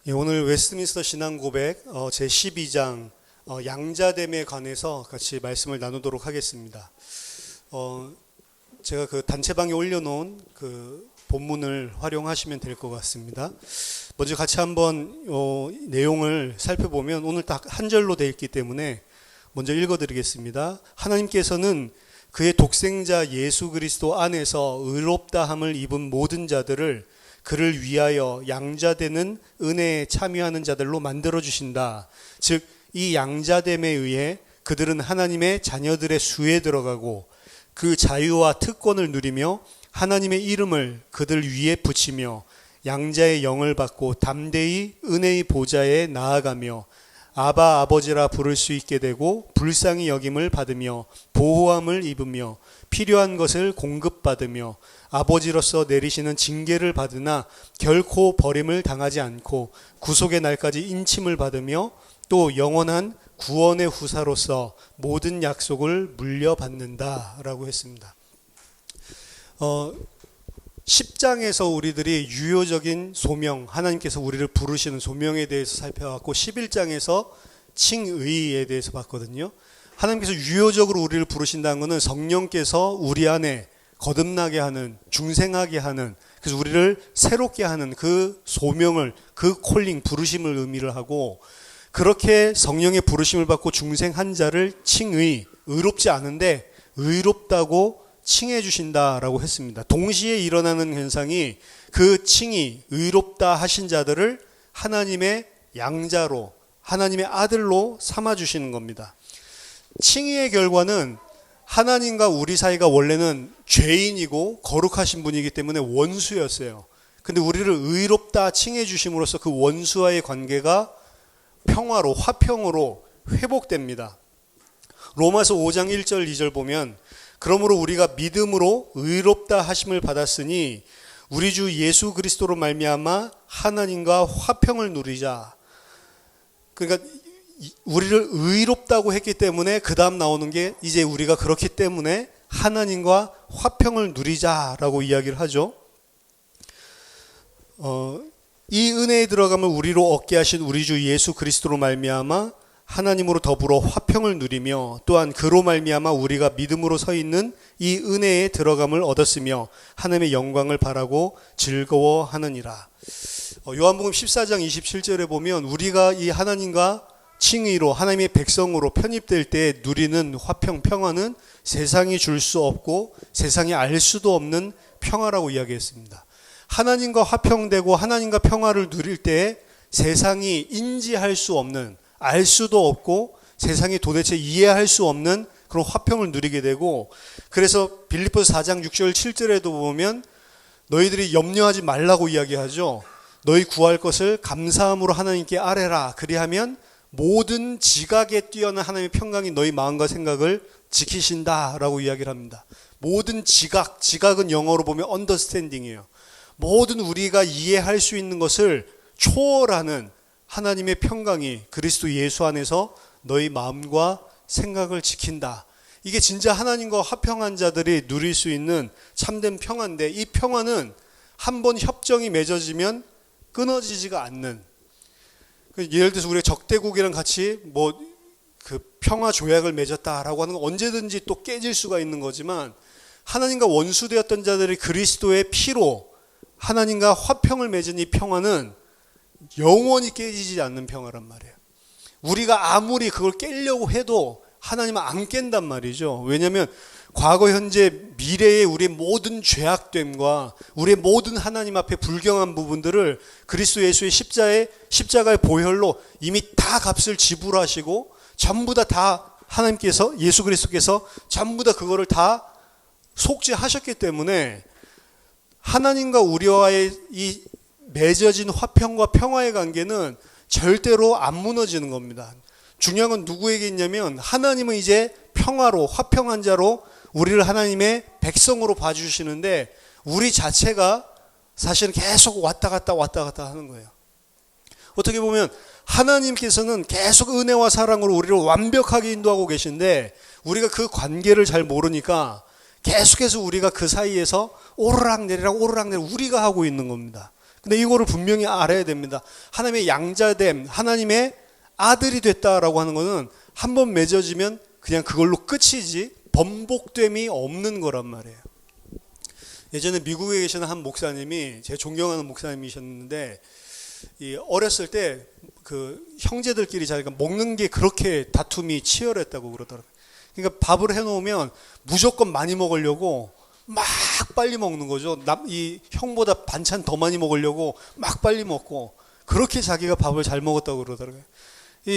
예, 오늘 웨스트민스터 신앙고백 제12장 양자됨에 관해서 같이 말씀을 나누도록 하겠습니다. 제가 그 단체방에 올려놓은 그 본문을 활용하시면 될 것 같습니다. 먼저 같이 한번 내용을 살펴보면 오늘 딱 한 절로 되어 있기 때문에 먼저 읽어드리겠습니다. 하나님께서는 그의 독생자 예수 그리스도 안에서 의롭다함을 입은 모든 자들을 그를 위하여 양자되는 은혜에 참여하는 자들로 만들어주신다. 즉, 이 양자됨에 의해 그들은 하나님의 자녀들의 수에 들어가고 그 자유와 특권을 누리며 하나님의 이름을 그들 위에 붙이며 양자의 영을 받고 담대히 은혜의 보좌에 나아가며 아바 아버지라 부를 수 있게 되고 불쌍히 여김을 받으며 보호함을 입으며 필요한 것을 공급받으며 아버지로서 내리시는 징계를 받으나 결코 버림을 당하지 않고 구속의 날까지 인침을 받으며 또 영원한 구원의 후사로서 모든 약속을 물려받는다 라고 했습니다. 10장에서 우리들이 유효적인 소명, 하나님께서 우리를 부르시는 소명에 대해서 살펴봤고 11장에서 칭의에 대해서 봤거든요. 하나님께서 유효적으로 우리를 부르신다는 것은 성령께서 우리 안에 거듭나게 하는, 중생하게 하는, 그래서 우리를 새롭게 하는 그 소명을, 그 콜링, 부르심을 의미를 하고, 그렇게 성령의 부르심을 받고 중생한 자를 칭의, 의롭지 않은데 의롭다고 칭해 주신다라고 했습니다. 동시에 일어나는 현상이 그 칭의, 의롭다 하신 자들을 하나님의 양자로, 하나님의 아들로 삼아 주시는 겁니다. 칭의의 결과는 하나님과 우리 사이가 원래는 죄인이고 거룩하신 분이기 때문에 원수였어요. 근데 우리를 의롭다 칭해 주심으로써 그 원수와의 관계가 평화로, 화평으로 회복됩니다. 로마서 5장 1절 2절 보면 그러므로 우리가 믿음으로 의롭다 하심을 받았으니 우리 주 예수 그리스도로 말미암아 하나님과 화평을 누리자. 그러니까 우리를 의롭다고 했기 때문에 그 다음 나오는 게 이제 우리가 그렇기 때문에 하나님과 화평을 누리자라고 이야기를 하죠. 이 은혜에 들어가면 우리로 얻게 하신 우리 주 예수 그리스도로 말미암아 하나님으로 더불어 화평을 누리며 또한 그로 말미암아 우리가 믿음으로 서 있는 이 은혜에 들어감을 얻었으며 하나님의 영광을 바라고 즐거워하느니라. 요한복음 14장 27절에 보면 우리가 이 하나님과 칭의로 하나님의 백성으로 편입될 때 누리는 화평, 평화는 세상이 줄 수 없고 세상이 알 수도 없는 평화라고 이야기했습니다. 하나님과 화평되고 하나님과 평화를 누릴 때 세상이 인지할 수 없는, 알 수도 없고 세상이 도대체 이해할 수 없는 그런 화평을 누리게 되고, 그래서 빌립보서 4장 6절 7절에도 보면 너희들이 염려하지 말라고 이야기하죠. 너희 구할 것을 감사함으로 하나님께 아뢰라. 그리하면 모든 지각에 뛰어난 하나님의 평강이 너희 마음과 생각을 지키신다라고 이야기를 합니다. 모든 지각은 영어로 보면 understanding이에요. 모든 우리가 이해할 수 있는 것을 초월하는 하나님의 평강이 그리스도 예수 안에서 너희 마음과 생각을 지킨다. 이게 진짜 하나님과 화평한 자들이 누릴 수 있는 참된 평화인데, 이 평화는 한번 협정이 맺어지면 끊어지지가 않는, 예를 들어서 우리가 적대국이랑 같이 그 평화 조약을 맺었다라고 하는 건 언제든지 또 깨질 수가 있는 거지만, 하나님과 원수되었던 자들이 그리스도의 피로 하나님과 화평을 맺은 이 평화는 영원히 깨지지 않는 평화란 말이에요. 우리가 아무리 그걸 깨려고 해도 하나님은 안 깬단 말이죠. 왜냐하면 과거, 현재, 미래의 우리의 모든 죄악됨과 우리의 모든 하나님 앞에 불경한 부분들을 그리스도 예수의 십자가의 보혈로 이미 다 값을 지불하시고 전부 다 하나님께서, 예수 그리스도께서 전부 다 그거를 다 속죄하셨기 때문에 하나님과 우리와의 이 맺어진 화평과 평화의 관계는 절대로 안 무너지는 겁니다. 중요한 건 누구에게 있냐면 하나님은 이제 평화로, 화평한 자로 우리를 하나님의 백성으로 봐주시는데 우리 자체가 사실은 계속 왔다 갔다 하는 거예요. 어떻게 보면 하나님께서는 계속 은혜와 사랑으로 우리를 완벽하게 인도하고 계신데 우리가 그 관계를 잘 모르니까 계속해서 우리가 그 사이에서 오르락내리락 우리가 하고 있는 겁니다. 근데 이거를 분명히 알아야 됩니다. 하나님의 양자됨, 하나님의 아들이 됐다라고 하는 거는 한 번 맺어지면 그냥 그걸로 끝이지 번복됨이 없는 거란 말이에요. 예전에 미국에 계시는 한 목사님이, 제가 존경하는 목사님이셨는데, 어렸을 때 그 형제들끼리 자기가 먹는 게 그렇게 다툼이 치열했다고 그러더라고요. 그러니까 밥을 해놓으면 무조건 많이 먹으려고 막 빨리 먹는 거죠. 이 형보다 반찬 더 많이 먹으려고 막 빨리 먹고, 그렇게 자기가 밥을 잘 먹었다고 그러더라고요.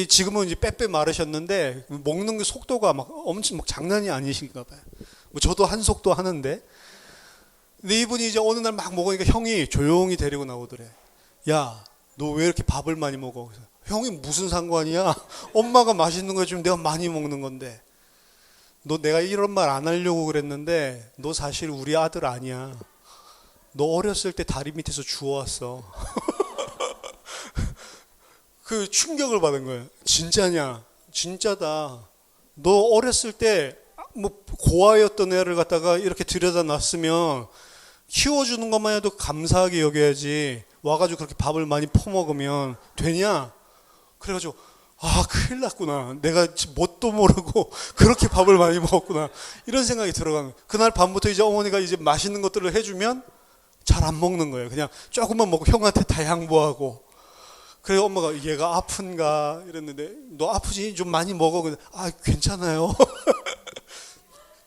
지금은 이제 빼빼 마르셨는데 먹는 게 속도가 막 엄청 막 장난이 아니신가 봐요. 뭐 저도 한 속도 하는데, 근데 이분이 이제 어느 날 막 먹으니까 형이 조용히 데리고 나오더래. 야, 너 왜 이렇게 밥을 많이 먹어? 그래서, 형이 무슨 상관이야? 엄마가 맛있는 거 해주면 내가 많이 먹는 건데. 너 내가 이런 말 안 하려고 그랬는데 너 사실 우리 아들 아니야. 너 어렸을 때 다리 밑에서 주워왔어. 그 충격을 받은 거예요. 진짜냐? 진짜다. 너 어렸을 때 뭐 고아였던 애를 갖다가 이렇게 들여다 놨으면 키워주는 것만 해도 감사하게 여겨야지, 와가지고 그렇게 밥을 많이 퍼먹으면 되냐? 그래가지고 큰일 났구나. 내가 뭣도 모르고 그렇게 밥을 많이 먹었구나. 이런 생각이 들어가는 거예요. 그날 밤부터 이제 어머니가 이제 맛있는 것들을 해주면 잘 안 먹는 거예요. 그냥 조금만 먹고 형한테 다 양보하고. 그래서 엄마가 얘가 아픈가 이랬는데, 너 아프지? 좀 많이 먹어. 근데 괜찮아요.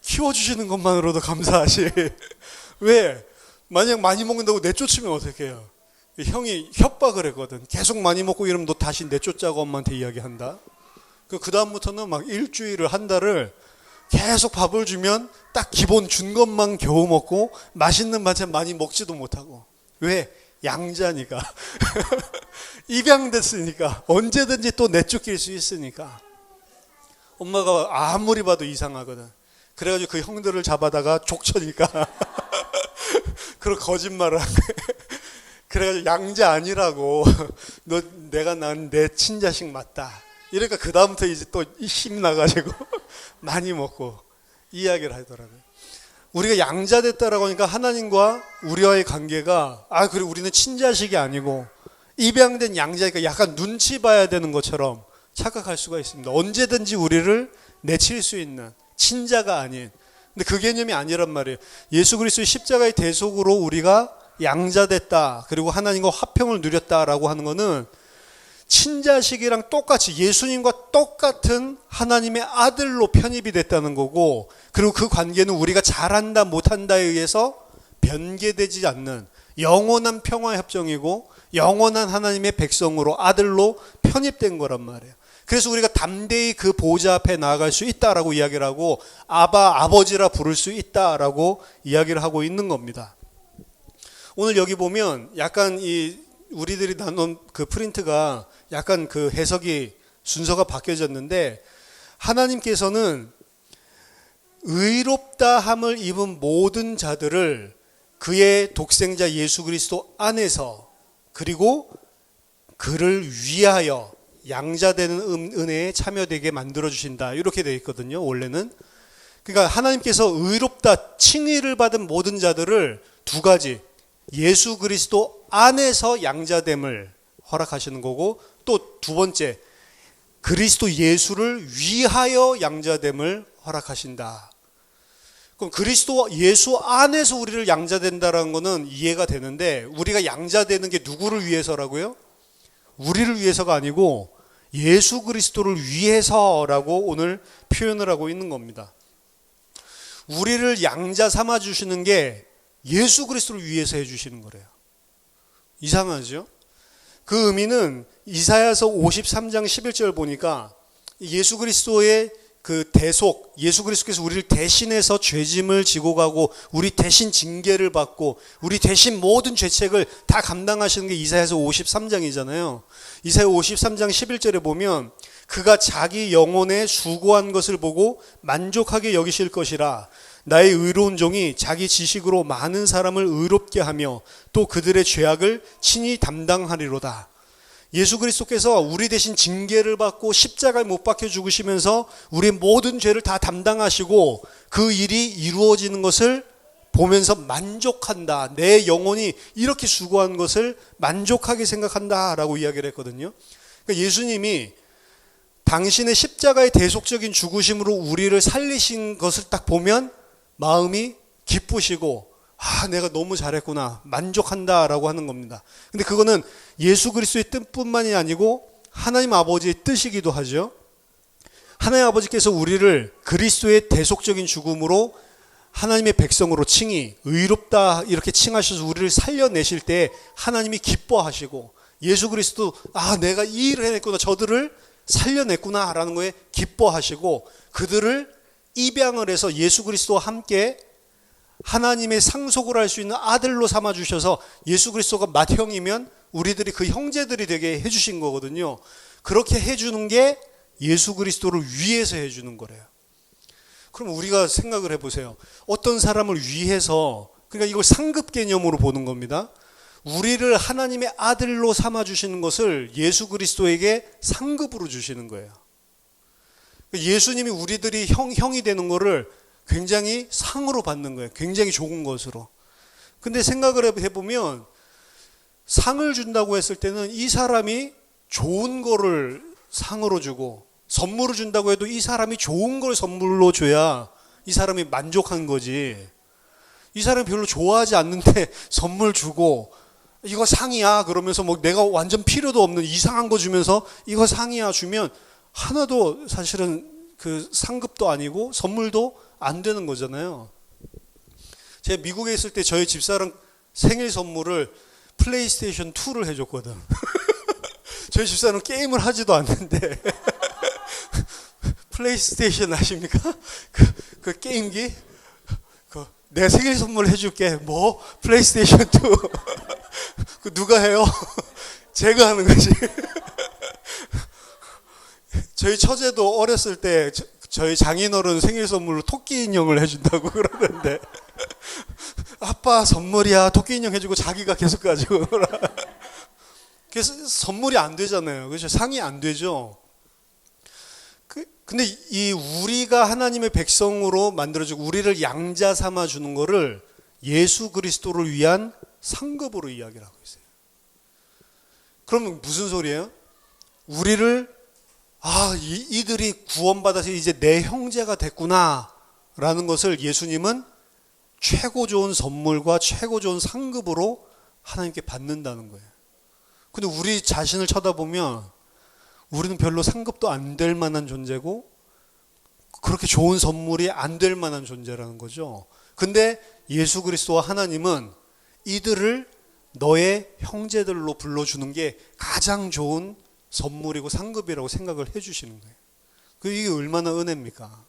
키워주시는 것만으로도 감사하시. 왜? 만약 많이 먹는다고 내쫓으면 어떡해요? 형이 협박을 했거든. 계속 많이 먹고 이러면 너 다시 내쫓자고 엄마한테 이야기한다. 그 다음부터는 막 일주일을, 한 달을 계속 밥을 주면 딱 기본 준 것만 겨우 먹고 맛있는 반찬 많이 먹지도 못하고. 왜? 양자니까. 입양됐으니까 언제든지 또 내쫓길 수 있으니까. 엄마가 아무리 봐도 이상하거든. 그래가지고 그 형들을 잡아다가 족쳐니까 그런 거짓말을 한 거예요. 그래가지고 양자 아니라고, 너 내가 낳은 내 친자식 맞다. 이러니까 그 다음부터 이제 또 힘 나가지고 많이 먹고 이야기를 하더라고요. 우리가 양자 됐다라고 하니까 하나님과 우리와의 관계가, 그래 우리는 친자식이 아니고 입양된 양자니까 약간 눈치 봐야 되는 것처럼 착각할 수가 있습니다. 언제든지 우리를 내칠 수 있는 친자가 아닌. 근데 그 개념이 아니란 말이에요. 예수 그리스도의 십자가의 대속으로 우리가 양자됐다, 그리고 하나님과 화평을 누렸다라고 하는 것은 친자식이랑 똑같이, 예수님과 똑같은 하나님의 아들로 편입이 됐다는 거고, 그리고 그 관계는 우리가 잘한다 못한다에 의해서 변개되지 않는 영원한 평화협정이고 영원한 하나님의 백성으로, 아들로 편입된 거란 말이에요. 그래서 우리가 담대히 그 보좌 앞에 나아갈 수 있다라고 이야기를 하고, 아버지라 부를 수 있다라고 이야기를 하고 있는 겁니다. 오늘 여기 보면 약간 우리들이 나눈 그 프린트가 약간 그 해석이 순서가 바뀌어졌는데, 하나님께서는 의롭다 함을 입은 모든 자들을 그의 독생자 예수 그리스도 안에서, 그리고 그를 위하여 양자되는 은혜에 참여되게 만들어 주신다, 이렇게 되어 있거든요. 원래는. 그러니까 하나님께서 의롭다 칭의를 받은 모든 자들을 두 가지, 예수 그리스도 안에서 양자됨을 허락하시는 거고, 또 두 번째, 그리스도 예수를 위하여 양자됨을 허락하신다. 그럼 그리스도 예수 안에서 우리를 양자된다라는 거는 이해가 되는데, 우리가 양자되는 게 누구를 위해서라고요? 우리를 위해서가 아니고 예수 그리스도를 위해서라고 오늘 표현을 하고 있는 겁니다. 우리를 양자 삼아 주시는 게 예수 그리스도를 위해서 해주시는 거래요. 이상하죠? 그 의미는 이사야서 53장 11절 보니까 예수 그리스도의 그 대속, 예수 그리스도께서 우리를 대신해서 죄짐을 지고 가고 우리 대신 징계를 받고 우리 대신 모든 죄책을 다 감당하시는 게 이사야서 53장이잖아요. 이사야 53장 11절에 보면 그가 자기 영혼에 수고한 것을 보고 만족하게 여기실 것이라. 나의 의로운 종이 자기 지식으로 많은 사람을 의롭게 하며 또 그들의 죄악을 친히 담당하리로다. 예수 그리스도께서 우리 대신 징계를 받고 십자가에 못 박혀 죽으시면서 우리의 모든 죄를 다 담당하시고 그 일이 이루어지는 것을 보면서 만족한다. 내 영혼이 이렇게 수고한 것을 만족하게 생각한다라고 이야기를 했거든요. 그러니까 예수님이 당신의 십자가의 대속적인 죽으심으로 우리를 살리신 것을 딱 보면 마음이 기쁘시고 내가 너무 잘했구나, 만족한다라고 하는 겁니다. 근데 그거는 예수 그리스도의 뜻뿐만이 아니고 하나님 아버지의 뜻이기도 하죠. 하나님 아버지께서 우리를 그리스도의 대속적인 죽음으로 하나님의 백성으로 칭히 의롭다 이렇게 칭하셔서 우리를 살려내실 때 하나님이 기뻐하시고, 예수 그리스도 내가 이 일을 해냈구나, 저들을 살려냈구나 라는 거에 기뻐하시고, 그들을 입양을 해서 예수 그리스도와 함께 하나님의 상속을 할 수 있는 아들로 삼아주셔서 예수 그리스도가 맏형이면 우리들이 그 형제들이 되게 해주신 거거든요. 그렇게 해주는 게 예수 그리스도를 위해서 해주는 거래요. 그럼 우리가 생각을 해보세요. 어떤 사람을 위해서, 그러니까 이걸 상급 개념으로 보는 겁니다. 우리를 하나님의 아들로 삼아주시는 것을 예수 그리스도에게 상급으로 주시는 거예요. 예수님이 우리들이 형이 되는 거를 굉장히 상으로 받는 거예요. 굉장히 좋은 것으로. 근데 생각을 해보면 상을 준다고 했을 때는 이 사람이 좋은 거를 상으로 주고, 선물을 준다고 해도 이 사람이 좋은 걸 선물로 줘야 이 사람이 만족한 거지. 이 사람이 별로 좋아하지 않는데 선물 주고 이거 상이야 그러면서 내가 완전 필요도 없는 이상한 거 주면서 이거 상이야 주면 하나도 사실은 그 상급도 아니고 선물도 안 되는 거잖아요. 제가 미국에 있을 때 저희 집사람 생일 선물을 플레이스테이션 2를 해줬거든. 저희 집사람은 게임을 하지도 않는데 플레이스테이션 아십니까? 그 게임기? 내 생일 선물 해줄게. 플레이스테이션 2. 그 누가 해요? 제가 하는 거지. 저희 처제도 어렸을 때 저희 장인어른 생일 선물로 토끼 인형을 해준다고 그러는데 아빠 선물이야 토끼 인형 해주고 자기가 계속 가지고 그래서 선물이 안 되잖아요. 그렇죠? 상이 안 되죠. 근데 이 우리가 하나님의 백성으로 만들어주고 우리를 양자 삼아 주는 거를 예수 그리스도를 위한 상급으로 이야기를 하고 있어요. 그러면 무슨 소리예요? 우리를 이들이 구원받아서 이제 내 형제가 됐구나 라는 것을 예수님은 최고 좋은 선물과 최고 좋은 상급으로 하나님께 받는다는 거예요. 근데 우리 자신을 쳐다보면 우리는 별로 상급도 안 될 만한 존재고 그렇게 좋은 선물이 안 될 만한 존재라는 거죠. 근데 예수 그리스도와 하나님은 이들을 너의 형제들로 불러주는 게 가장 좋은 선물이고 상급이라고 생각을 해주시는 거예요. 이게 얼마나 은혜입니까?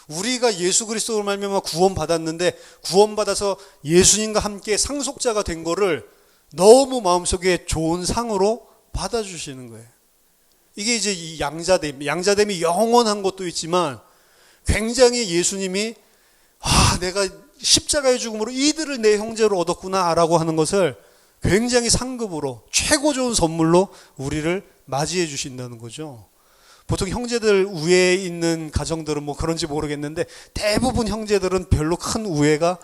우리가 예수 그리스도로 말미암아 구원받았는데 구원받아서 예수님과 함께 상속자가 된 거를 너무 마음속에 좋은 상으로 받아주시는 거예요. 이게 이제 이 양자됨이 영원한 것도 있지만 굉장히 예수님이 내가 십자가의 죽음으로 이들을 내 형제로 얻었구나 라고 하는 것을 굉장히 상급으로 최고 좋은 선물로 우리를 맞이해 주신다는 거죠. 보통 형제들 우애에 있는 가정들은 그런지 모르겠는데 대부분 형제들은 별로 큰 우애가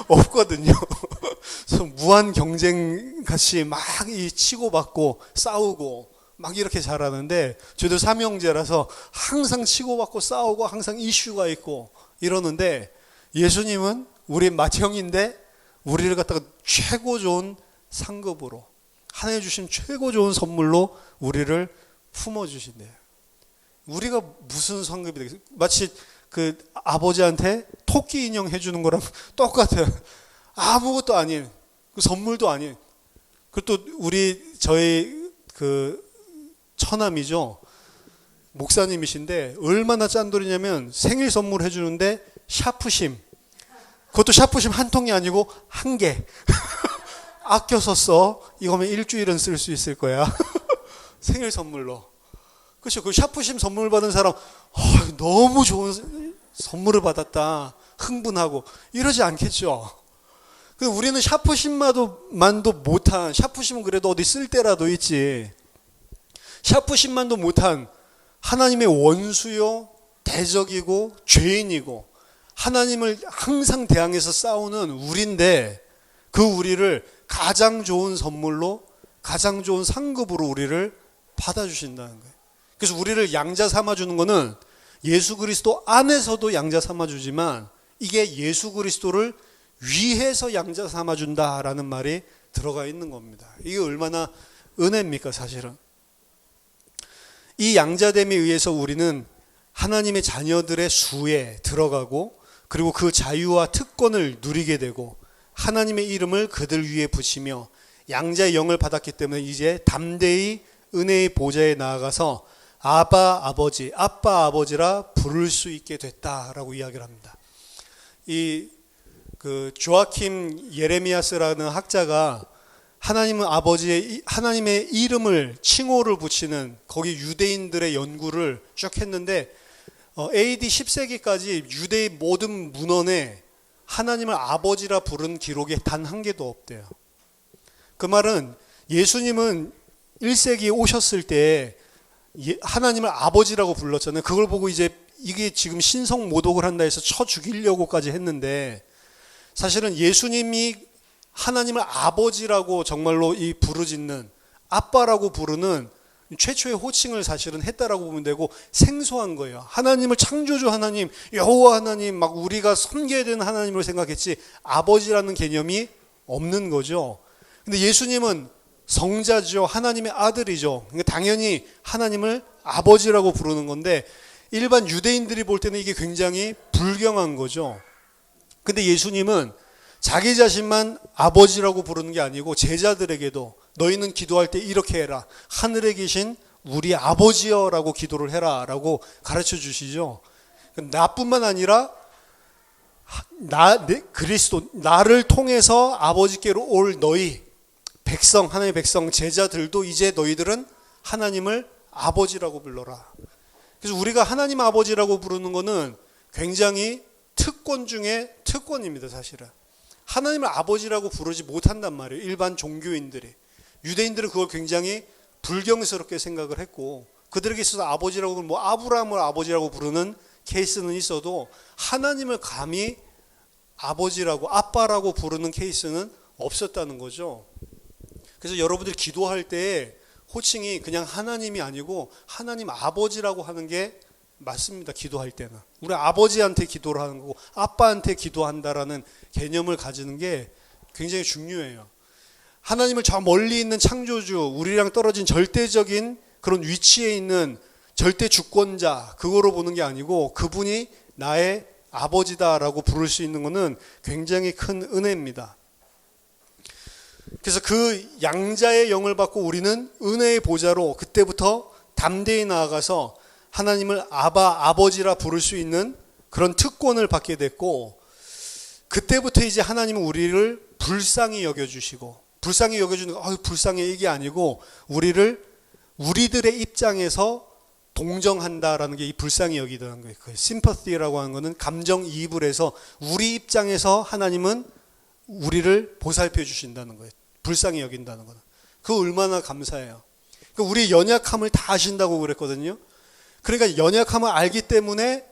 없거든요. 그래서 무한 경쟁 같이 막 치고받고 싸우고 막 이렇게 자라는데 저도 삼형제라서 항상 치고받고 싸우고 항상 이슈가 있고 이러는데 예수님은 우리 맏형인데 우리를 갖다가 최고 좋은 상급으로 하나님 주신 최고 좋은 선물로 우리를 품어주신대요. 우리가 무슨 상급이 되겠어요? 마치 그 아버지한테 토끼 인형 해주는 거랑 똑같아요. 아무것도 아닌 그 선물도 아닌. 그리고 또 저희 그 처남이죠. 목사님이신데 얼마나 짠돌이냐면 생일 선물 해주는데 샤프심. 그것도 샤프심 한 통이 아니고 한 개. 아껴서 써. 이거면 일주일은 쓸 수 있을 거야. 생일 선물로. 그렇죠. 그 샤프심 선물 받은 사람 너무 좋은 선물을 받았다. 흥분하고 이러지 않겠죠. 근데 우리는 샤프심만도 못한, 샤프심은 그래도 어디 쓸 때라도 있지. 샤프심만도 못한 하나님의 원수요, 대적이고 죄인이고 하나님을 항상 대항해서 싸우는 우리인데 그 우리를 가장 좋은 선물로 가장 좋은 상급으로 우리를 받아주신다는 거예요. 그래서 우리를 양자 삼아주는 거는 예수 그리스도 안에서도 양자 삼아주지만 이게 예수 그리스도를 위해서 양자 삼아준다라는 말이 들어가 있는 겁니다. 이게 얼마나 은혜입니까 사실은. 이 양자됨에 의해서 우리는 하나님의 자녀들의 수에 들어가고 그리고 그 자유와 특권을 누리게 되고 하나님의 이름을 그들 위에 붙이며 양자의 영을 받았기 때문에 이제 담대히 은혜의 보좌에 나아가서 아바 아버지, 아빠 아버지라 부를 수 있게 됐다라고 이야기를 합니다. 그 조아킴 예레미야스라는 학자가 하나님은 아버지의 하나님의 이름을 칭호를 붙이는 거기 유대인들의 연구를 쭉 했는데 AD 10세기까지 유대의 모든 문헌에 하나님을 아버지라 부른 기록이 단 한 개도 없대요. 그 말은 예수님은 1세기에 오셨을 때 하나님을 아버지라고 불렀잖아요. 그걸 보고 이제 이게 지금 신성 모독을 한다 해서 쳐 죽이려고까지 했는데 사실은 예수님이 하나님을 아버지라고 정말로 이 부르짖는 아빠라고 부르는 최초의 호칭을 사실은 했다라고 보면 되고 생소한 거예요. 하나님을 창조주 하나님, 여호와 하나님 막 우리가 섬겨야 되는 하나님을 생각했지 아버지라는 개념이 없는 거죠. 근데 예수님은 성자죠. 하나님의 아들이죠. 그러니까 당연히 하나님을 아버지라고 부르는 건데 일반 유대인들이 볼 때는 이게 굉장히 불경한 거죠. 근데 예수님은 자기 자신만 아버지라고 부르는 게 아니고 제자들에게도 너희는 기도할 때 이렇게 해라. 하늘에 계신 우리 아버지여라고 기도를 해라라고 가르쳐 주시죠. 나뿐만 아니라 그리스도 나를 통해서 아버지께로 올 너희 백성, 하나님의 백성, 제자들도 이제 너희들은 하나님을 아버지라고 불러라. 그래서 우리가 하나님 아버지라고 부르는 거는 굉장히 특권 중에 특권입니다, 사실은. 하나님을 아버지라고 부르지 못한단 말이에요. 일반 종교인들이. 유대인들은 그걸 굉장히 불경스럽게 생각을 했고 그들에게 있어서 아버지라고 뭐 아브라함을 아버지라고 부르는 케이스는 있어도 하나님을 감히 아버지라고 아빠라고 부르는 케이스는 없었다는 거죠. 그래서 여러분들 기도할 때 호칭이 그냥 하나님이 아니고 하나님 아버지라고 하는 게 맞습니다. 기도할 때는. 우리 아버지한테 기도를 하는 거고 아빠한테 기도한다라는 개념을 가지는 게 굉장히 중요해요. 하나님을 저 멀리 있는 창조주, 우리랑 떨어진 절대적인 그런 위치에 있는 절대 주권자, 그거로 보는 게 아니고 그분이 나의 아버지다라고 부를 수 있는 것은 굉장히 큰 은혜입니다. 그래서 그 양자의 영을 받고 우리는 은혜의 보좌로 그때부터 담대히 나아가서 하나님을 아버지라 부를 수 있는 그런 특권을 받게 됐고 그때부터 이제 하나님은 우리를 불쌍히 여겨주시고 불쌍히 여겨주는 거 불쌍해 이게 아니고 우리들의 입장에서 동정한다라는 게 이 불쌍히 여기다는 거예요. 그 심퍼티라고 하는 거는 감정이입을 해서 우리 입장에서 하나님은 우리를 보살펴 주신다는 거예요. 불쌍히 여긴다는 거는. 그거 얼마나 감사해요. 그러니까 우리의 연약함을 다 아신다고 그랬거든요. 그러니까 연약함을 알기 때문에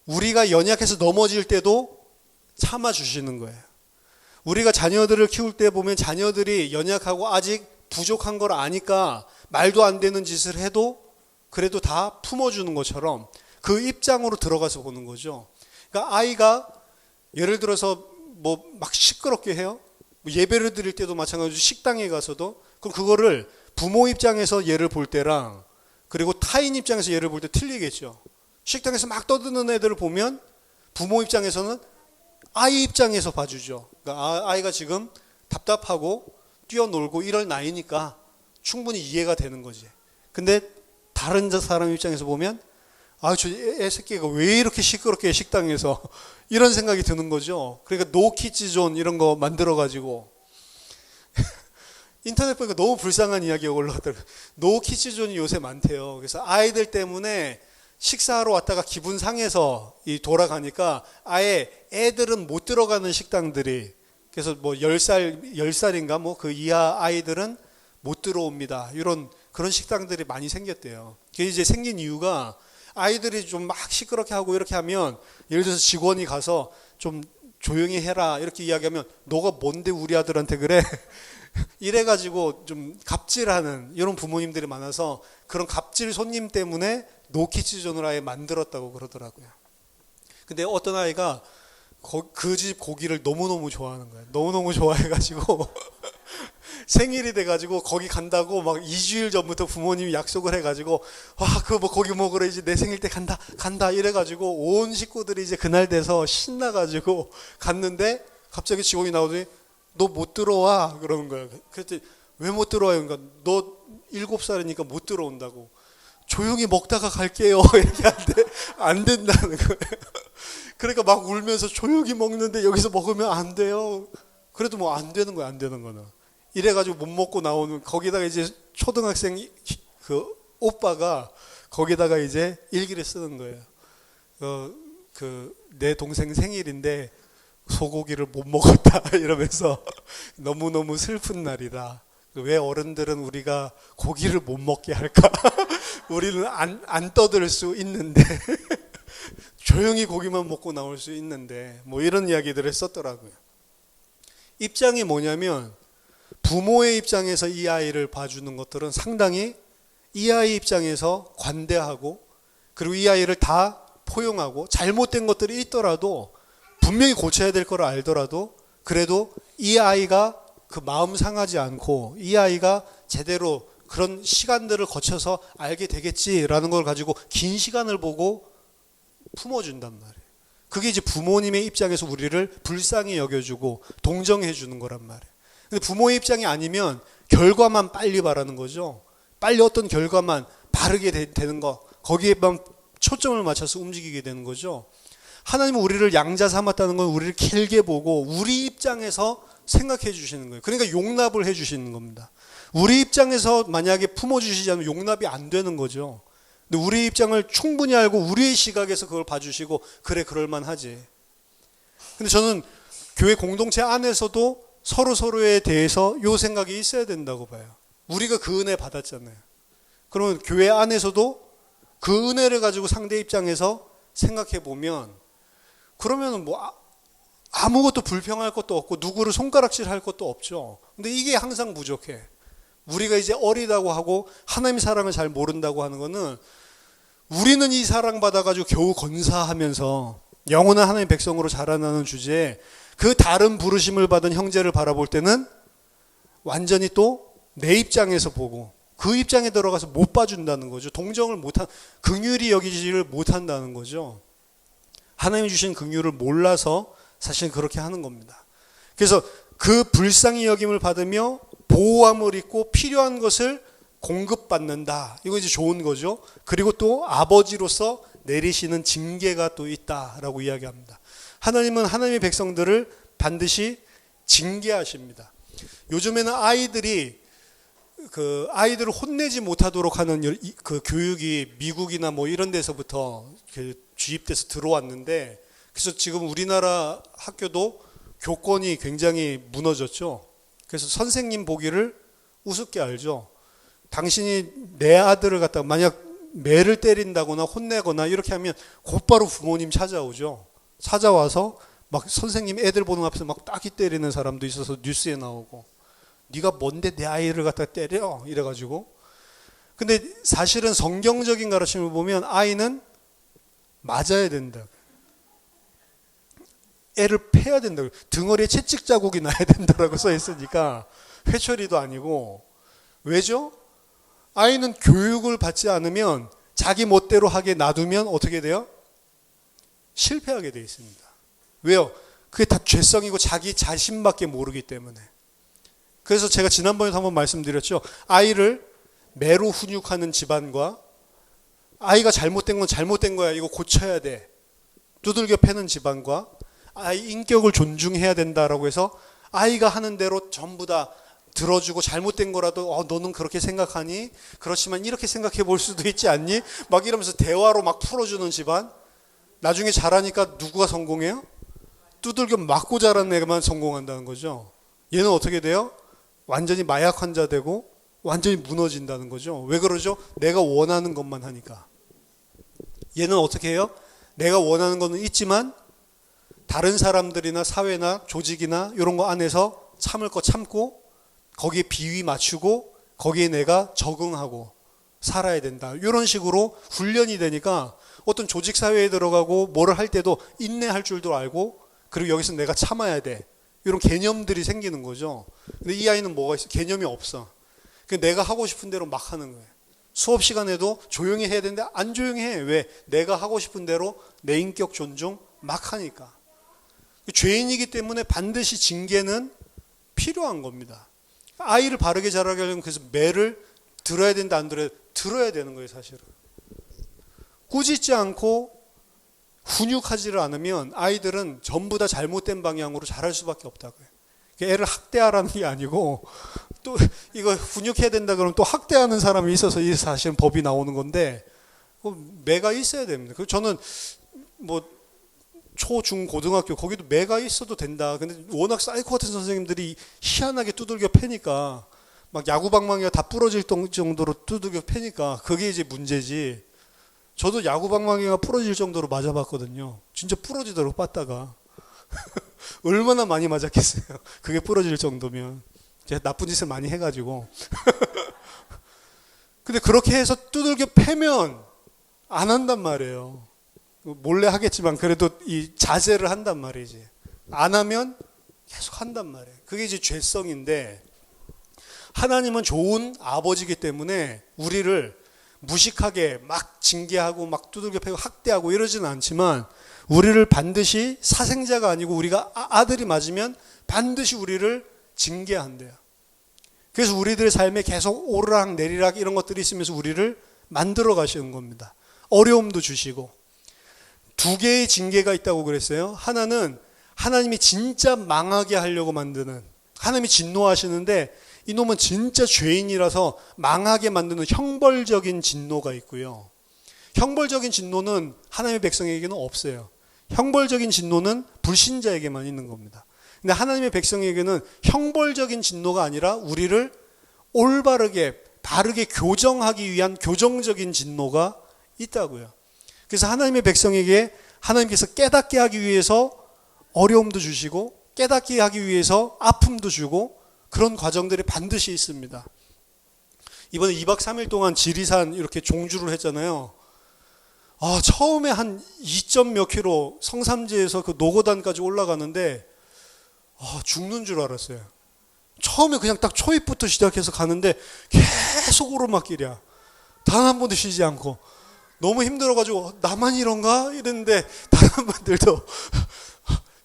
우리가 연약해서 넘어질 때도 참아주시는 거예요. 우리가 자녀들을 키울 때 보면 자녀들이 연약하고 아직 부족한 걸 아니까 말도 안 되는 짓을 해도 그래도 다 품어주는 것처럼 그 입장으로 들어가서 보는 거죠. 그러니까 아이가 예를 들어서 뭐 막 시끄럽게 해요. 예배를 드릴 때도 마찬가지로 식당에 가서도 그럼 그거를 부모 입장에서 예를 볼 때랑 그리고 타인 입장에서 예를 볼 때 틀리겠죠. 식당에서 막 떠드는 애들을 보면 부모 입장에서는 아이 입장에서 봐주죠. 그러니까 아이가 지금 답답하고 뛰어놀고 이럴 나이니까 충분히 이해가 되는 거지. 근데 다른 사람 입장에서 보면 저 애 새끼가 왜 이렇게 시끄럽게 해, 식당에서 이런 생각이 드는 거죠. 그러니까 노 키즈 존 이런 거 만들어 가지고 인터넷 보니까 너무 불쌍한 이야기가 올라왔더라고요. 노 키즈 존이 요새 많대요. 그래서 아이들 때문에 식사하러 왔다가 기분 상해서 돌아가니까 아예 애들은 못 들어가는 식당들이 그래서 뭐 10살인가 뭐 그 이하 아이들은 못 들어옵니다. 이런 그런 식당들이 많이 생겼대요. 그게 이제 생긴 이유가 아이들이 좀 막 시끄럽게 하고 이렇게 하면, 예를 들어서 직원이 가서 좀 조용히 해라 이렇게 이야기하면, 너가 뭔데 우리 아들한테 그래? 이래가지고 좀 갑질하는 이런 부모님들이 많아서, 그런 갑질 손님 때문에 노키즈존을 아예 만들었다고 그러더라고요. 근데 어떤 아이가 그 집 고기를 너무너무 좋아하는 거예요. 너무너무 좋아해가지고 생일이 돼가지고 거기 간다고 막 2주일 전부터 부모님이 약속을 해가지고, 그거 뭐 고기 먹으러 이제 내 생일 때 간다 이래가지고 온 식구들이 이제 그날 돼서 신나가지고 갔는데, 갑자기 직원이 나오더니 너 못 들어와 그러는 거예요. 그랬더니 왜 못 들어와요? 그러니까 너 7살이니까 못 들어온다고. 조용히 먹다가 갈게요 이렇게 하는데 안 된다는 거예요. 그러니까 막 울면서 조용히 먹는데 여기서 먹으면 안 돼요. 그래도 뭐 안 되는 거야, 안 되는 거는. 이래가지고 못 먹고 나오는, 거기다가 이제 초등학생 그 오빠가 거기다가 이제 일기를 쓰는 거예요. 내 동생 생일인데 소고기를 못 먹었다 이러면서 너무너무 슬픈 날이다. 왜 어른들은 우리가 고기를 못 먹게 할까? 우리는 안 떠들 수 있는데 조용히 고기만 먹고 나올 수 있는데, 뭐 이런 이야기들을 썼더라고요. 입장이 뭐냐면, 부모의 입장에서 이 아이를 봐주는 것들은 상당히 이 아이 입장에서 관대하고, 그리고 이 아이를 다 포용하고, 잘못된 것들이 있더라도 분명히 고쳐야 될 걸 알더라도 그래도 이 아이가 그 마음 상하지 않고, 이 아이가 제대로 그런 시간들을 거쳐서 알게 되겠지라는 걸 가지고 긴 시간을 보고 품어준단 말이에요. 그게 이제 부모님의 입장에서 우리를 불쌍히 여겨주고 동정해 주는 거란 말이에요. 근데 부모의 입장이 아니면 결과만 빨리 바라는 거죠. 빨리 어떤 결과만 바르게 되는 거, 거기에만 초점을 맞춰서 움직이게 되는 거죠. 하나님은 우리를 양자 삼았다는 건 우리를 길게 보고 우리 입장에서 생각해 주시는 거예요. 그러니까 용납을 해 주시는 겁니다. 우리 입장에서 만약에 품어주시지 않으면 용납이 안 되는 거죠. 근데 우리 입장을 충분히 알고 우리의 시각에서 그걸 봐주시고, 그래 그럴만하지. 근데 저는 교회 공동체 안에서도 서로에 대해서 이 생각이 있어야 된다고 봐요. 우리가 그 은혜 받았잖아요. 그러면 교회 안에서도 그 은혜를 가지고 상대 입장에서 생각해 보면, 그러면 뭐 아무것도 불평할 것도 없고 누구를 손가락질할 것도 없죠. 근데 이게 항상 부족해. 우리가 이제 어리다고 하고 하나님의 사랑을 잘 모른다고 하는 거는, 우리는 이 사랑 받아가지고 겨우 건사하면서 영원한 하나님의 백성으로 자라나는 주제에, 그 다른 부르심을 받은 형제를 바라볼 때는 완전히 또 내 입장에서 보고 그 입장에 들어가서 못 봐준다는 거죠. 동정을 못한, 긍휼히 여기지를 못한다는 거죠. 하나님이 주신 긍휼을 몰라서 사실 그렇게 하는 겁니다. 그래서 그 불쌍히 여김을 받으며 보호함을 입고 필요한 것을 공급받는다. 이거 이제 좋은 거죠. 그리고 또 아버지로서 내리시는 징계가 또 있다라고 이야기합니다. 하나님은 하나님의 백성들을 반드시 징계하십니다. 요즘에는 아이들을 혼내지 못하도록 하는 그 교육이 미국이나 뭐 이런 데서부터 주입돼서 들어왔는데, 그래서 지금 우리나라 학교도 교권이 굉장히 무너졌죠. 그래서 선생님 보기를 우습게 알죠. 당신이 내 아들을 갖다가 만약 매를 때린다거나 혼내거나 이렇게 하면 곧바로 부모님 찾아오죠. 찾아와서 막 선생님 애들 보는 앞에서 막 따기 때리는 사람도 있어서 뉴스에 나오고, 네가 뭔데 내 아이를 갖다 때려 이래가지고. 근데 사실은 성경적인 가르침을 보면 아이는 맞아야 된다. 애를 패야 된다고. 등허리에 채찍 자국이 나야 된다라고 써 있으니까 회초리도 아니고. 왜죠? 아이는 교육을 받지 않으면 자기 멋대로 하게 놔두면 어떻게 돼요? 실패하게 돼 있습니다. 왜요? 그게 다 죄성이고 자기 자신밖에 모르기 때문에. 그래서 제가 지난번에도 한번 말씀드렸죠. 아이를 매로 훈육하는 집안과 아이가 잘못된 건 잘못된 거야, 이거 고쳐야 돼, 두들겨 패는 집안과 아이 인격을 존중해야 된다라고 해서 아이가 하는 대로 전부 다 들어주고, 잘못된 거라도 너는 그렇게 생각하니? 그렇지만 이렇게 생각해 볼 수도 있지 않니? 막 이러면서 대화로 막 풀어주는 집안. 나중에 잘하니까 누구가 성공해요? 두들겨 맞고 자란 애만 성공한다는 거죠. 얘는 어떻게 돼요? 완전히 마약 환자 되고 완전히 무너진다는 거죠. 왜 그러죠? 내가 원하는 것만 하니까. 얘는 어떻게 해요? 내가 원하는 거는 있지만 다른 사람들이나 사회나 조직이나 이런 거 안에서 참을 거 참고 거기에 비위 맞추고 거기에 내가 적응하고 살아야 된다. 이런 식으로 훈련이 되니까 어떤 조직 사회에 들어가고 뭐를 할 때도 인내할 줄도 알고 그리고 여기서 내가 참아야 돼. 이런 개념들이 생기는 거죠. 근데 이 아이는 뭐가 있어? 개념이 없어. 내가 하고 싶은 대로 막 하는 거예요. 수업 시간에도 조용히 해야 되는데 안 조용히 해. 왜? 내가 하고 싶은 대로 내 인격 존중 막 하니까. 죄인이기 때문에 반드시 징계는 필요한 겁니다. 아이를 바르게 자라게 하려면 그래서 매를 들어야 된다 안 들어야 되는 거예요 사실은. 꾸짖지 않고 훈육하지를 않으면 아이들은 전부 다 잘못된 방향으로 자랄 수밖에 없다고요. 애를 학대하라는 게 아니고 또 이거 훈육해야 된다 그러면 또 학대하는 사람이 있어서 이 사실은 법이 나오는 건데 매가 있어야 됩니다. 그리고 저는 뭐 초, 중, 고등학교 거기도 매가 있어도 된다. 근데 워낙 사이코 같은 선생님들이 희한하게 두들겨 패니까 막 야구 방망이가 다 부러질 정도로 두들겨 패니까 그게 이제 문제지. 저도 야구 방망이가 부러질 정도로 맞아봤거든요. 진짜 부러지더라고 빠다가. 얼마나 많이 맞았겠어요. 그게 부러질 정도면. 제가 나쁜 짓을 많이 해가지고. 근데 그렇게 해서 두들겨 패면 안 한단 말이에요. 몰래 하겠지만 그래도 이 자제를 한단 말이지. 안 하면 계속 한단 말이에요. 그게 이제 죄성인데 하나님은 좋은 아버지이기 때문에 우리를 무식하게 막 징계하고 막 두들겨 패고 학대하고 이러지는 않지만 우리를 반드시 사생자가 아니고 우리가 아들이 맞으면 반드시 우리를 징계한대요. 그래서 우리들의 삶에 계속 오르락 내리락 이런 것들이 있으면서 우리를 만들어 가시는 겁니다. 어려움도 주시고. 두 개의 징계가 있다고 그랬어요. 하나는 하나님이 진짜 망하게 하려고 만드는, 하나님이 진노하시는데 이놈은 진짜 죄인이라서 망하게 만드는 형벌적인 진노가 있고요. 형벌적인 진노는 하나님의 백성에게는 없어요. 형벌적인 진노는 불신자에게만 있는 겁니다. 근데 하나님의 백성에게는 형벌적인 진노가 아니라 우리를 올바르게 바르게 교정하기 위한 교정적인 진노가 있다고요. 그래서 하나님의 백성에게 하나님께서 깨닫게 하기 위해서 어려움도 주시고 깨닫게 하기 위해서 아픔도 주고 그런 과정들이 반드시 있습니다. 이번에 2박 3일 동안 지리산 이렇게 종주를 했잖아요. 처음에 한 2점 몇 킬로 성삼지에서 그 노고단까지 올라가는데 죽는 줄 알았어요. 처음에 그냥 딱 초입부터 시작해서 가는데 계속 오르막길이야. 단 한 번도 쉬지 않고. 너무 힘들어가지고 나만 이런가? 이랬는데 다른 분들도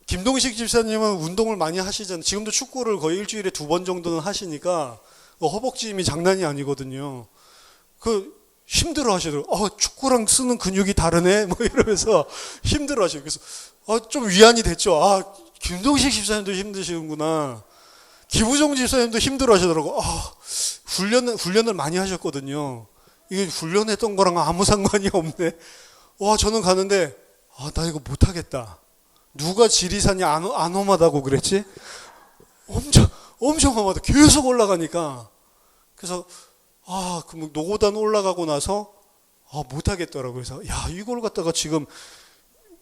김동식 집사님은 운동을 많이 하시잖아요. 지금도 축구를 거의 일주일에 2번 정도는 하시니까 허벅지 힘이 장난이 아니거든요. 힘들어 하시더라고요. 축구랑 쓰는 근육이 다르네? 뭐 이러면서 힘들어 하시고. 그래서 좀 위안이 됐죠. 김동식 집사님도 힘드시는구나. 기부종 집사님도 힘들어 하시더라고요. 훈련을 많이 하셨거든요. 이게 훈련했던 거랑 아무 상관이 없네. 저는 가는데 나 이거 못하겠다. 누가 지리산이 안 험하다고 그랬지? 엄청 험하다. 계속 올라가니까. 그래서 그럼 노고단 올라가고 나서 못하겠더라고요. 그래서 이걸 갖다가 지금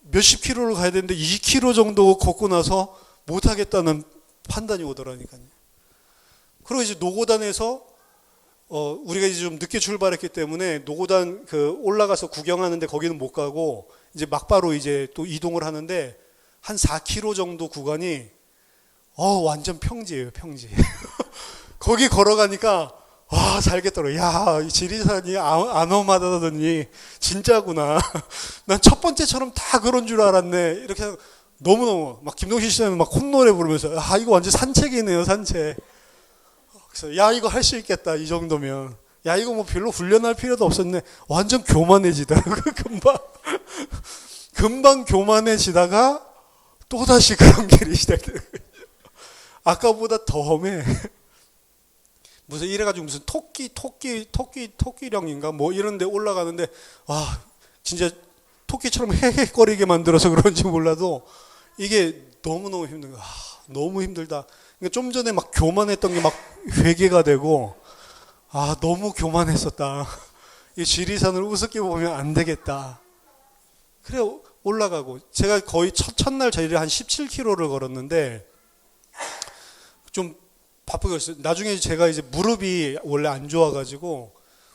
몇십 킬로를 가야 되는데 2킬로 정도 걷고 나서 못하겠다는 판단이 오더라니까요. 그리고 이제 노고단에서 우리가 이제 좀 늦게 출발했기 때문에 노고단 올라가서 구경하는데 거기는 못 가고 이제 막바로 이제 또 이동을 하는데 한 4km 정도 구간이 완전 평지예요, 평지. 거기 걸어가니까 살겠더라고요. 이 지리산이 안 험하다더니 진짜구나. 난 첫 번째처럼 다 그런 줄 알았네. 이렇게 너무너무 막 김동식 씨는 막 콧노래 부르면서 이거 완전 산책이네요, 산책. 그래서 이거 할 수 있겠다 이 정도면. 이거 뭐 별로 훈련할 필요도 없었네. 완전 교만해지더라고요. 금방 교만해지다가 또다시 그런 길이 시작돼요. 아까보다 더 험해. 무슨 이래가지고 무슨 토끼령인가 뭐 이런 데 올라가는데 진짜 토끼처럼 헤헤거리게 만들어서 그런지 몰라도 이게 너무너무 힘든 거야. 너무 힘들다. 그러니까 좀 전에 막 교만했던 게 막 회개가 되고 너무 교만했었다. 이 지리산을 우습게 보면 안 되겠다. 그래 올라가고 제가 거의 첫날 저희를 한 17km를 걸었는데 좀 바쁘게 했어요. 나중에 제가 이제 무릎이 원래 안 좋아가지고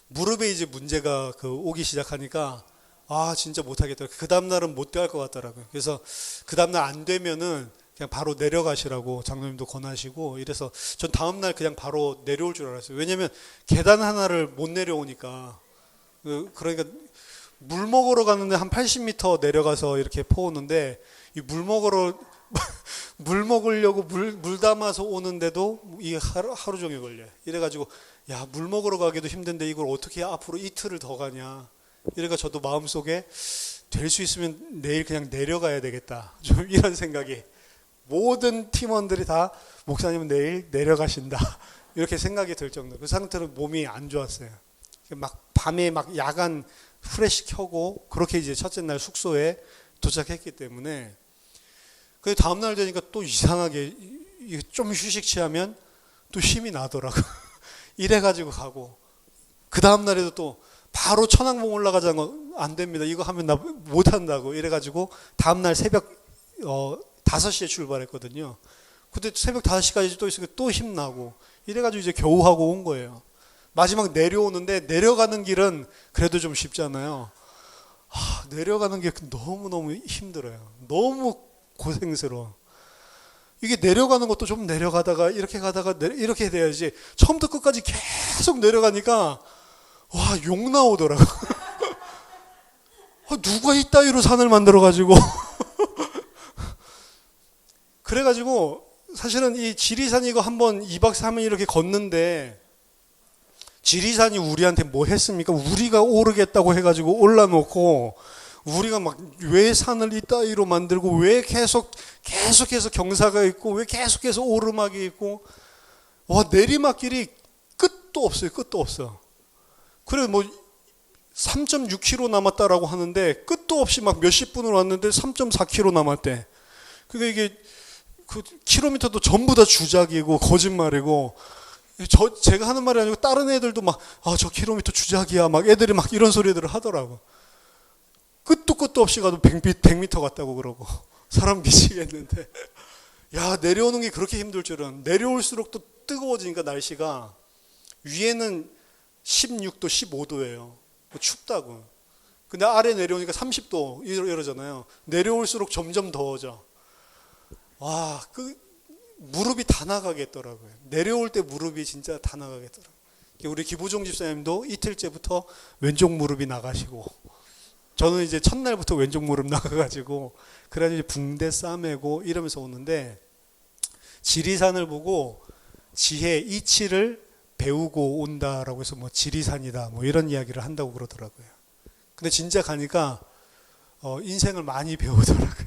무릎에 이제 문제가 오기 시작하니까 아 진짜 못하겠더라고요. 그 다음날은 못 갈 것 같더라고요. 그래서 그 다음날 안 되면은 그냥 바로 내려가시라고 장로님도 권하시고 이래서 전 다음날 그냥 바로 내려올 줄 알았어요. 왜냐면 계단 하나를 못 내려오니까. 그러니까 물 먹으러 가는데 한 80m 내려가서 이렇게 퍼오는데 이 물 먹으러 물 먹으려고 물 담아서 오는데도 이게 하루 종일 걸려요. 이래가지고 야, 물 먹으러 가기도 힘든데 이걸 어떻게 앞으로 이틀을 더 가냐. 이래가 저도 마음속에 될 수 있으면 내일 그냥 내려가야 되겠다. 좀 이런 생각이. 모든 팀원들이 다 목사님은 내일 내려가신다. 이렇게 생각이 들 정도. 그 상태로 몸이 안 좋았어요. 막 밤에 막 야간 후레쉬 켜고 그렇게 이제 첫째 날 숙소에 도착했기 때문에 그 다음 날 되니까 또 이상하게 좀 휴식 취하면 또 힘이 나더라고. 이래가지고 가고 그 다음 날에도 또 바로 천왕봉 올라가자는 건 안 됩니다. 이거 하면 나 못한다고 이래가지고 다음 날 새벽 5시에 출발했거든요. 근데 새벽 5시까지 또 있으니까 또 힘나고 이래가지고 이제 겨우 하고 온 거예요. 마지막 내려오는데 내려가는 길은 그래도 좀 쉽잖아요. 내려가는 게 너무너무 힘들어요. 너무 고생스러워. 이게 내려가는 것도 좀 내려가다가 이렇게 가다가 이렇게 돼야지 처음부터 끝까지 계속 내려가니까 와, 욕 나오더라고. 누가 이따위로 산을 만들어가지고 그래가지고 사실은 이 지리산 이거 한번 2박 3일 이렇게 걷는데 지리산이 우리한테 뭐 했습니까? 우리가 오르겠다고 해가지고 올라놓고 우리가 막 왜 산을 이따위로 만들고 왜 계속해서 경사가 있고 왜 계속해서 오르막이 있고 와 내리막길이 끝도 없어요. 끝도 없어. 그래 뭐 3.6km 남았다라고 하는데 끝도 없이 막 몇십 분을 왔는데 3.4km 남았대. 그러니까 이게 그 킬로미터도 전부 다 주작이고 거짓말이고 제가 하는 말이 아니고 다른 애들도 막 저 킬로미터 주작이야 막 애들이 막 이런 소리들을 하더라고. 끝도 없이 가도 100m 갔다고 그러고 사람 미치겠는데 야 내려오는 게 그렇게 힘들 줄은. 내려올수록 또 뜨거워지니까 날씨가 위에는 16도 15도예요 춥다고. 근데 아래 내려오니까 30도 이러잖아요. 내려올수록 점점 더워져. 와, 무릎이 다 나가겠더라고요. 내려올 때 무릎이 진짜 다 나가겠더라고요. 우리 기부종 집사님도 이틀째부터 왼쪽 무릎이 나가시고 저는 이제 첫날부터 왼쪽 무릎 나가가지고 그래가지고 붕대 싸매고 이러면서 오는데 지리산을 보고 지혜 이치를 배우고 온다라고 해서 뭐 지리산이다 뭐 이런 이야기를 한다고 그러더라고요. 근데 진짜 가니까 인생을 많이 배우더라고요.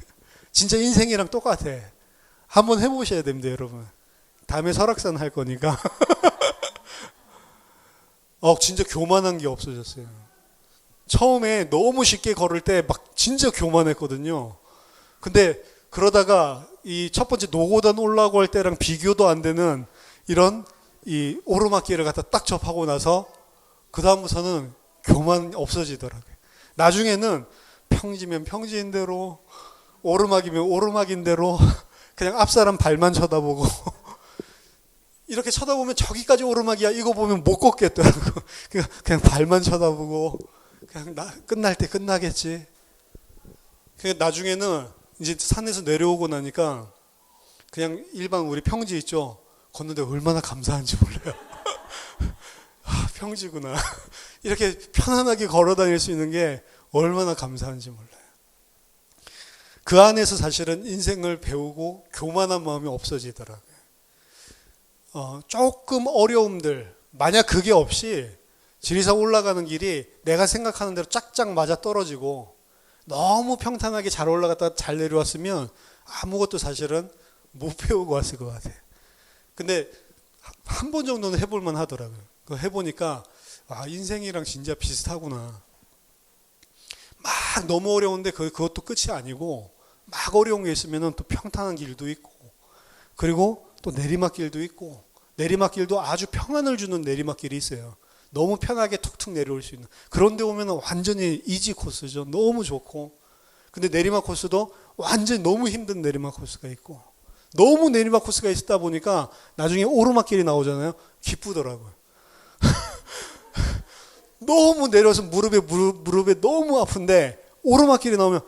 진짜 인생이랑 똑같아. 한번 해보셔야 됩니다, 여러분. 다음에 설악산 할 거니까. 진짜 교만한 게 없어졌어요. 처음에 너무 쉽게 걸을 때 막 진짜 교만했거든요. 근데 그러다가 이 첫 번째 노고단 올라가고 할 때랑 비교도 안 되는 이런 이 오르막길을 갖다 딱 접하고 나서 그 다음부터는 교만 없어지더라고요. 나중에는 평지면 평지인 대로 오르막이면 오르막인 대로 그냥 앞사람 발만 쳐다보고 이렇게 쳐다보면 저기까지 오르막이야 이거 보면 못 걷겠더라고. 그냥 발만 쳐다보고 그냥 끝날 때 끝나겠지. 나중에는 이제 산에서 내려오고 나니까 그냥 일반 우리 평지 있죠. 걷는데 얼마나 감사한지 몰라요. 평지구나. 이렇게 편안하게 걸어 다닐 수 있는 게 얼마나 감사한지 몰라요. 그 안에서 사실은 인생을 배우고 교만한 마음이 없어지더라고요. 조금 어려움들, 만약 그게 없이 지리산 올라가는 길이 내가 생각하는 대로 짝짝 맞아 떨어지고 너무 평탄하게 잘 올라갔다가 잘 내려왔으면 아무것도 사실은 못 배우고 왔을 것 같아요. 근데 한 번 정도는 해볼만 하더라고요. 그거 해보니까 인생이랑 진짜 비슷하구나. 막 너무 어려운데 그것도 끝이 아니고 막 어려운 게 있으면 또 평탄한 길도 있고 그리고 또 내리막길도 있고 내리막길도 아주 평안을 주는 내리막길이 있어요. 너무 편하게 툭툭 내려올 수 있는 그런 데 오면 완전히 이지 코스죠. 너무 좋고 근데 내리막 코스도 완전히 너무 힘든 내리막 코스가 있고, 너무 내리막 코스가 있다 보니까 나중에 오르막길이 나오잖아요. 기쁘더라고요. 너무 내려서 무릎에 너무 아픈데 오르막길이 나오면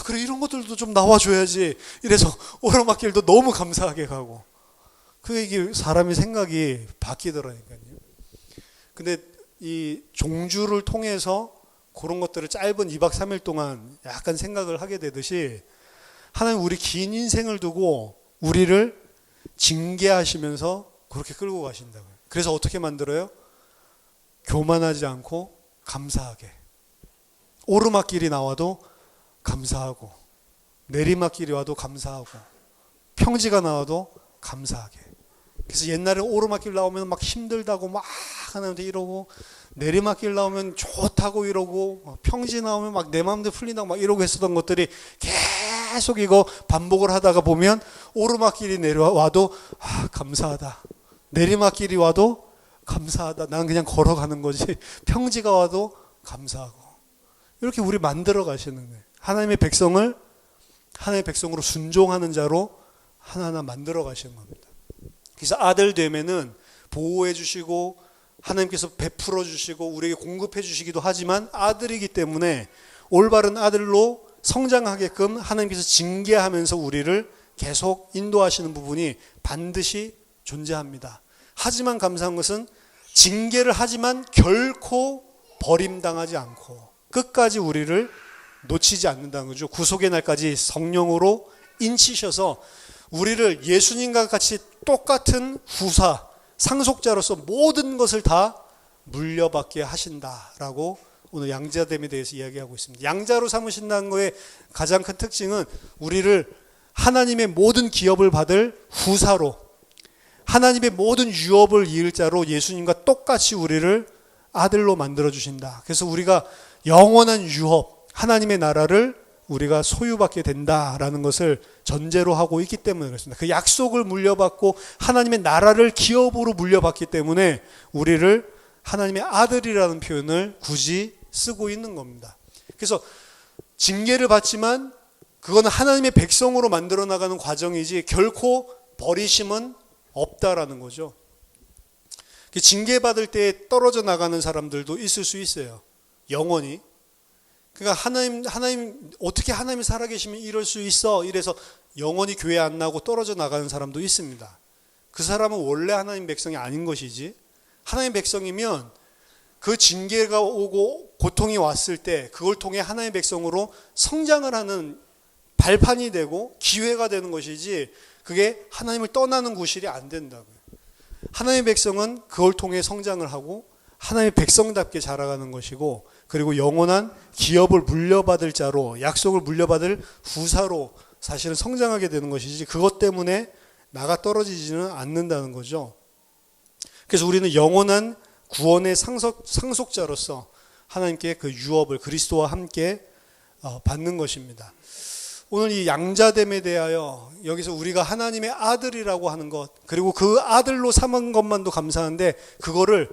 그래 이런 것들도 좀 나와줘야지. 이래서 오르막길도 너무 감사하게 가고. 이게 사람의 생각이 바뀌더라니까요. 근데 이 종주를 통해서 그런 것들을 짧은 2박 3일 동안 약간 생각을 하게 되듯이 하나님 우리 긴 인생을 두고 우리를 징계하시면서 그렇게 끌고 가신다고요. 그래서 어떻게 만들어요? 교만하지 않고 감사하게. 오르막길이 나와도 감사하고, 내리막길이 와도 감사하고, 평지가 나와도 감사하게. 그래서 옛날에 오르막길 나오면 막 힘들다고 막 하나님한테 이러고, 내리막길 나오면 좋다고 이러고, 평지 나오면 막 내 마음대로 풀린다고 막 이러고 했었던 것들이 계속 이거 반복을 하다가 보면 오르막길이 내려와도 감사하다. 내리막길이 와도 감사하다. 나는 그냥 걸어가는 거지. 평지가 와도 감사하고. 이렇게 우리 만들어 가시는 거예요. 하나님의 백성을 하나님의 백성으로 순종하는 자로 하나하나 만들어 가시는 겁니다. 그래서 아들 되면은 보호해 주시고 하나님께서 베풀어 주시고 우리에게 공급해 주시기도 하지만 아들이기 때문에 올바른 아들로 성장하게끔 하나님께서 징계하면서 우리를 계속 인도하시는 부분이 반드시 존재합니다. 하지만 감사한 것은 징계를 하지만 결코 버림당하지 않고 끝까지 우리를 놓치지 않는다는 거죠. 구속의 날까지 성령으로 인치셔서 우리를 예수님과 같이 똑같은 후사, 상속자로서 모든 것을 다 물려받게 하신다라고 오늘 양자됨에 대해서 이야기하고 있습니다. 양자로 삼으신다는 것의 가장 큰 특징은 우리를 하나님의 모든 기업을 받을 후사로, 하나님의 모든 유업을 이을 자로 예수님과 똑같이 우리를 아들로 만들어 주신다. 그래서 우리가 영원한 유업, 하나님의 나라를 우리가 소유받게 된다라는 것을 전제로 하고 있기 때문에 그렇습니다. 그 약속을 물려받고 하나님의 나라를 기업으로 물려받기 때문에 우리를 하나님의 아들이라는 표현을 굳이 쓰고 있는 겁니다. 그래서 징계를 받지만 그건 하나님의 백성으로 만들어 나가는 과정이지 결코 버리심은 없다라는 거죠. 징계받을 때 떨어져 나가는 사람들도 있을 수 있어요. 영원히. 그러니까 하나님 어떻게 하나님이 살아계시면 이럴 수 있어? 이래서 영원히 교회 안 나오고 떨어져 나가는 사람도 있습니다. 그 사람은 원래 하나님 백성이 아닌 것이지, 하나님 백성이면 그 징계가 오고 고통이 왔을 때 그걸 통해 하나님의 백성으로 성장을 하는 발판이 되고 기회가 되는 것이지, 그게 하나님을 떠나는 구실이 안 된다고요. 하나님의 백성은 그걸 통해 성장을 하고 하나님의 백성답게 자라가는 것이고, 그리고 영원한 기업을 물려받을 자로, 약속을 물려받을 후사로 사실은 성장하게 되는 것이지 그것 때문에 나가 떨어지지는 않는다는 거죠. 그래서 우리는 영원한 구원의 상속자로서 하나님께 그 유업을 그리스도와 함께 받는 것입니다. 오늘 이 양자됨에 대하여 여기서 우리가 하나님의 아들이라고 하는 것, 그리고 그 아들로 삼은 것만도 감사한데 그거를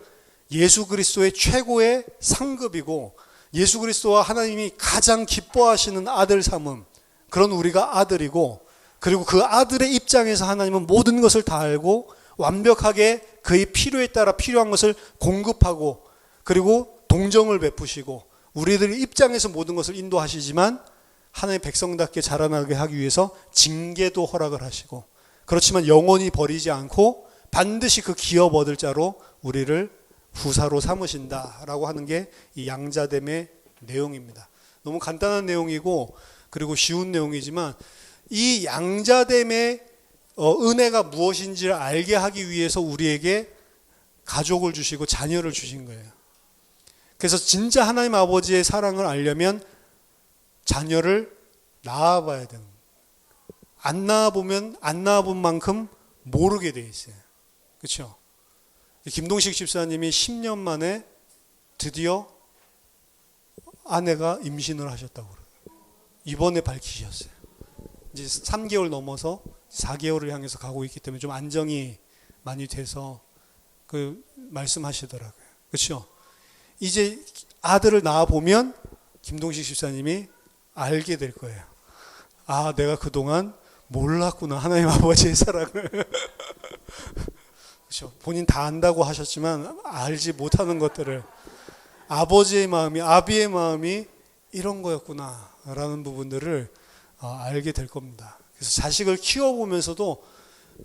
예수 그리스도의 최고의 상급이고 예수 그리스도와 하나님이 가장 기뻐하시는 아들 삼음, 그런 우리가 아들이고, 그리고 그 아들의 입장에서 하나님은 모든 것을 다 알고 완벽하게 그의 필요에 따라 필요한 것을 공급하고, 그리고 동정을 베푸시고 우리들의 입장에서 모든 것을 인도하시지만 하나님의 백성답게 자라나게 하기 위해서 징계도 허락을 하시고, 그렇지만 영원히 버리지 않고 반드시 그 기업 얻을 자로 우리를 후사로 삼으신다라고 하는 게 이 양자됨의 내용입니다. 너무 간단한 내용이고 그리고 쉬운 내용이지만 이 양자됨의 은혜가 무엇인지를 알게 하기 위해서 우리에게 가족을 주시고 자녀를 주신 거예요. 그래서 진짜 하나님 아버지의 사랑을 알려면 자녀를 낳아봐야 되는 거예요. 안 낳아보면 안 낳아본 만큼 모르게 돼 있어요. 그렇죠? 김동식 집사님이 10년 만에 드디어 아내가 임신을 하셨다고 그래요. 이번에 밝히셨어요. 이제 3개월 넘어서 4개월을 향해서 가고 있기 때문에 좀 안정이 많이 돼서 그 말씀하시더라고요. 그렇죠? 이제 아들을 낳아 보면 김동식 집사님이 알게 될 거예요. 아, 내가 그동안 몰랐구나, 하나님 아버지의 사랑을. 그렇죠. 본인 다 안다고 하셨지만 알지 못하는 것들을, 아버지의 마음이, 아비의 마음이 이런 거였구나 라는 부분들을 알게 될 겁니다. 그래서 자식을 키워보면서도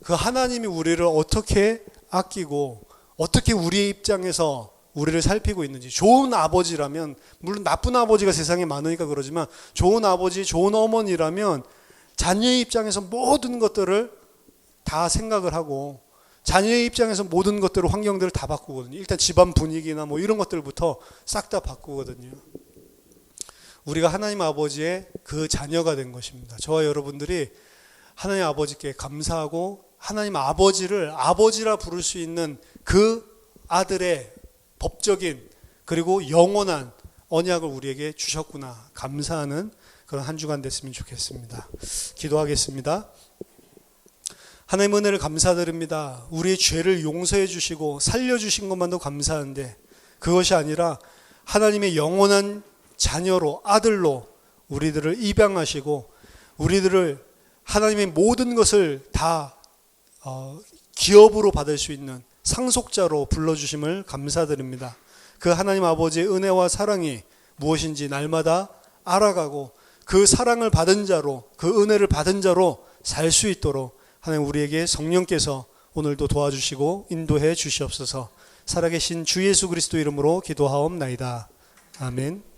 그 하나님이 우리를 어떻게 아끼고 어떻게 우리의 입장에서 우리를 살피고 있는지, 좋은 아버지라면, 물론 나쁜 아버지가 세상에 많으니까 그러지만 좋은 아버지, 좋은 어머니라면 자녀의 입장에서 모든 것들을 다 생각을 하고 자녀의 입장에서 모든 것들을, 환경들을 다 바꾸거든요. 일단 집안 분위기나 뭐 이런 것들부터 싹 다 바꾸거든요. 우리가 하나님 아버지의 그 자녀가 된 것입니다. 저와 여러분들이 하나님 아버지께 감사하고 하나님 아버지를 아버지라 부를 수 있는 그 아들의 법적인 그리고 영원한 언약을 우리에게 주셨구나, 감사하는 그런 한 주간 됐으면 좋겠습니다. 기도하겠습니다. 하나님 은혜를 감사드립니다. 우리의 죄를 용서해 주시고 살려주신 것만도 감사한데, 그것이 아니라 하나님의 영원한 자녀로, 아들로 우리들을 입양하시고 우리들을 하나님의 모든 것을 다 기업으로 받을 수 있는 상속자로 불러주심을 감사드립니다. 그 하나님 아버지의 은혜와 사랑이 무엇인지 날마다 알아가고 그 사랑을 받은 자로, 그 은혜를 받은 자로 살 수 있도록 하나님 우리에게 성령께서 오늘도 도와주시고 인도해 주시옵소서. 살아계신 주 예수 그리스도 이름으로 기도하옵나이다. 아멘.